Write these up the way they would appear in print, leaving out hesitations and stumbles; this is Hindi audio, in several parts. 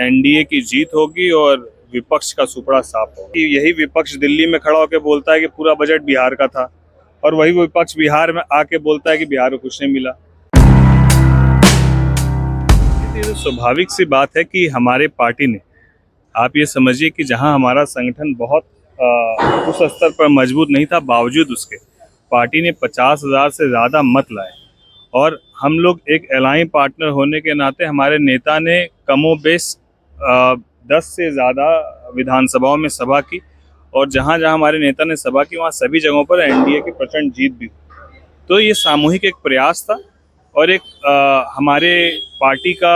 एनडीए की जीत होगी और विपक्ष का सुपड़ा साफ होगा। यही विपक्ष दिल्ली में खड़ा होकर बोलता है कि पूरा बजट बिहार का था, और वही विपक्ष बिहार में आके बोलता है कि बिहार को कुछ नहीं मिला। ये तो स्वाभाविक सी बात है कि हमारे पार्टी ने, आप ये समझिए कि जहां हमारा संगठन बहुत उस स्तर पर मजबूत नहीं था, बावजूद उसके पार्टी ने 50,000 से ज़्यादा मत लाए, और हम लोग एक अलाइन पार्टनर होने के नाते हमारे नेता ने कमोबेश 10 से ज़्यादा विधानसभाओं में सभा की, और जहां जहां हमारे नेता ने सभा की वहां सभी जगहों पर एनडीए की प्रचंड जीत भी। तो ये सामूहिक एक प्रयास था, और एक हमारे पार्टी का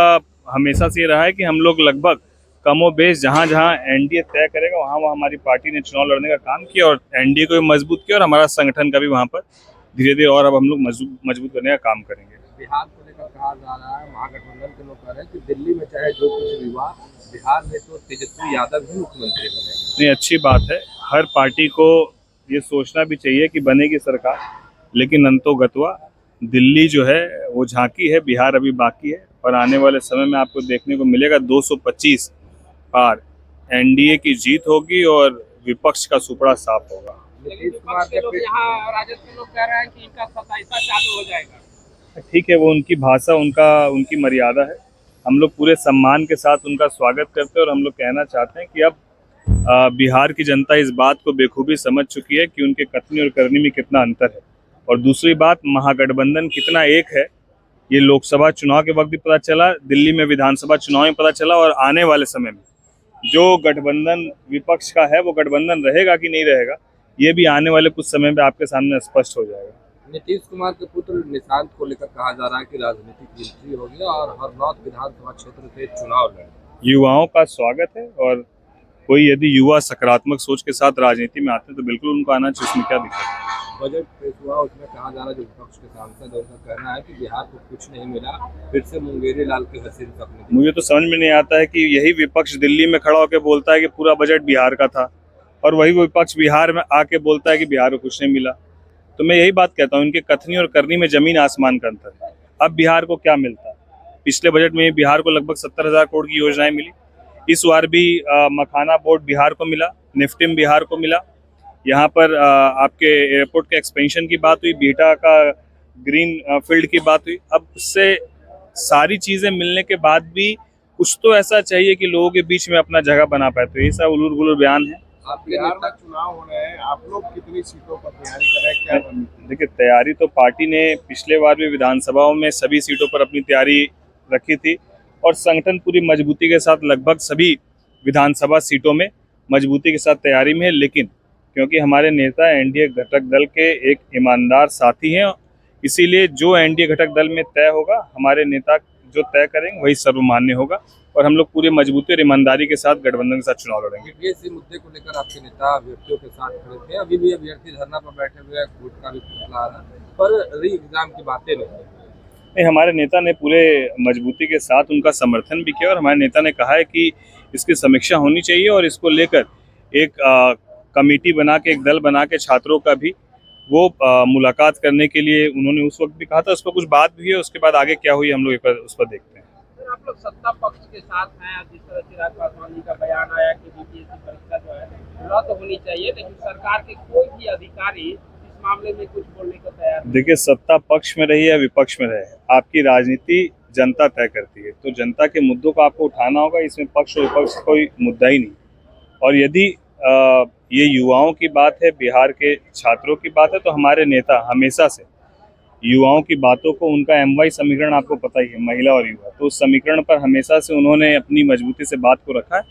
हमेशा से ये रहा है कि हम लोग लगभग कमोबेश जहां जहां एनडीए तय करेगा वहां वहां हमारी पार्टी ने चुनाव लड़ने का काम किया, और एनडीए को भी मजबूत किया, और हमारा संगठन का भी वहां पर धीरे धीरे और अब हम लोग मजबूत करने का काम करेंगे। बिहार को लेकर कहा जा रहा है, महागठबंधन के लोग कह रहे हैं कि दिल्ली में चाहे जो कुछ भी हुआ, बिहार में तो तेजस्वी यादव ही मुख्यमंत्री बनेंगे। नहीं, अच्छी बात है। हर पार्टी को ये सोचना भी चाहिए कि बनेगी सरकार, लेकिन अंतोगत्वा दिल्ली जो है वो झांकी है, बिहार अभी बाकी है, और आने वाले समय में आपको देखने को मिलेगा 225 पार एनडीए की जीत होगी और विपक्ष का सुपड़ा साफ होगा। नीतीश कुमार के यहाँ राजद के लोग कह रहे हैं कि इनका 27 चालू हो जाएगा। ठीक है, वो उनकी भाषा, उनकी मर्यादा है। हम लोग पूरे सम्मान के साथ उनका स्वागत करते हैं, और हम लोग कहना चाहते हैं कि अब बिहार की जनता इस बात को बेखूबी समझ चुकी है कि उनके कथनी और करनी में कितना अंतर है। और दूसरी बात, महागठबंधन कितना एक है ये लोकसभा चुनाव के वक्त भी पता चला, दिल्ली में विधानसभा चुनाव में पता चला, और आने वाले समय में जो गठबंधन विपक्ष का है वो गठबंधन रहेगा कि नहीं रहेगा, ये भी आने वाले कुछ समय में आपके सामने स्पष्ट हो जाएगा। नीतीश कुमार के पुत्र निशांत को लेकर कहा जा रहा है कि राजनीतिक एंट्री होगी और हरनौत विधानसभा क्षेत्र से चुनाव लड़ेंगे। युवाओं का स्वागत है, और कोई यदि युवा सकारात्मक सोच के साथ राजनीति में आते हैं तो बिल्कुल उनको आना चाहिए, उसमें क्या दिक्कत है। बजट पेश हुआ, उसमें कहा जा रहा है, जो विपक्ष के सांसद है उनका कहना है कि बिहार को कुछ नहीं मिला, फिर से मुंगेरी लाल के हसीन सपने। मुझे तो समझ में नहीं आता है कि यही विपक्ष दिल्ली में खड़ा होकर बोलता है कि पूरा बजट बिहार का था, और वही विपक्ष बिहार में आके बोलता है कि बिहार को कुछ नहीं मिला। तो मैं यही बात कहता हूँ, इनके कथनी और करनी में जमीन आसमान का अंतर है। अब बिहार को क्या मिलता है? पिछले बजट में बिहार को लगभग 70,000 करोड़ की योजनाएं मिली। इस बार भी मखाना बोर्ड बिहार को मिला, निफ्टिम बिहार को मिला, यहाँ पर आपके एयरपोर्ट के एक्सपेंशन की बात हुई, बिहटा का ग्रीन फील्ड की बात हुई। अब उससे सारी चीज़ें मिलने के बाद भी कुछ तो ऐसा चाहिए कि लोगों के बीच में अपना जगह बना पाए। तो ये सब उलूर गुलूर बयान है। आप बिहार में चुनाव हो रहे हैं, आप लोग कितनी सीटों पर तैयारी कर रहे हैं, क्या रणनीति? देखिए, तैयारी तो पार्टी ने पिछले बार भी विधानसभाओं में सभी सीटों पर अपनी तैयारी रखी थी, और संगठन पूरी मजबूती के साथ लगभग सभी विधानसभा सीटों में मजबूती के साथ तैयारी में है। लेकिन क्योंकि हमारे नेता एनडीए घटक दल के एक ईमानदार साथी हैं, इसीलिए जो एनडीए घटक दल में तय होगा, हमारे नेता जो तय करेंगे वही सर्वमान्य होगा, और हम लोग पूरी मजबूती और ईमानदारी के साथ गठबंधन के साथ चुनाव लड़ेंगे। इस मुद्दे को लेकर आपके नेता अभ्यर्थियों के साथ खड़े थे, अभी भी अभ्यर्थी धरना पर बैठे हुए हैं, वोट का भी फैसला आ रहा है, पर री एग्जाम की बातें नहीं। हमारे नेता ने पूरे मजबूती के साथ उनका समर्थन भी किया, और हमारे नेता ने कहा है कि इसकी समीक्षा होनी चाहिए, और इसको लेकर एक कमेटी बना के, एक दल बना के छात्रों का भी वो मुलाकात करने के लिए उन्होंने उस वक्त भी कहा था। उस पर कुछ बात भी है, उसके बाद आगे क्या हुई हम लोग उस पर देखते हैं। आप लोग सत्ता पक्ष के साथ हैं, जिस तरह चिराग पासवान जी का बयान आया कि बीपीएससी परीक्षा जो है रद्द होनी चाहिए, लेकिन सरकार के कोई भी अधिकारी इस मामले में कुछ बोलने को तैयार नहीं। देखिए, सत्ता पक्ष में रही या विपक्ष में रहे, आपकी राजनीति जनता तय करती है, तो जनता के मुद्दों को आपको उठाना होगा। इसमें पक्ष और विपक्ष कोई मुद्दा ही नहीं। और यदि ये युवाओं की बात है, बिहार के छात्रों की बात है, तो हमारे नेता हमेशा से युवाओं की बातों को, उनका MY समीकरण आपको पता ही है, महिला और युवा, तो उस समीकरण पर हमेशा से उन्होंने अपनी मजबूती से बात को रखा है,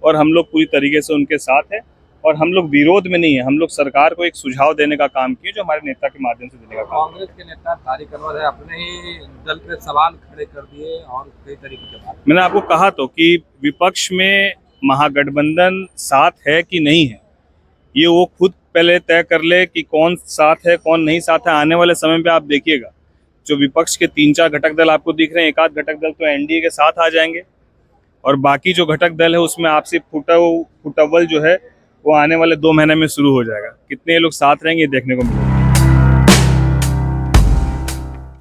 और हम लोग पूरी तरीके से उनके साथ हैं, और हम लोग विरोध में नहीं है। हम लोग सरकार को एक सुझाव देने का काम किए, जो हमारे नेता के माध्यम से देने का काम। कांग्रेस के नेता तारिक अनवर है, अपने ही दल पे सवाल खड़े कर दिए और कई तरीके के बात। मैंने आपको कहा तो कि विपक्ष में महागठबंधन साथ है कि नहीं है, ये वो खुद पहले तय कर ले कि कौन साथ है कौन नहीं साथ है। आने वाले समय पे आप देखिएगा, जो विपक्ष के 3-4 घटक दल आपको दिख रहे हैं, एक आध घटक दल तो एनडीए के साथ आ जाएंगे, और बाकी जो घटक दल है उसमें आपसी फुटअव्वल जो है वो आने वाले 2 महीने में शुरू हो जाएगा। कितने लोग साथ रहेंगे देखने को मिलेगा।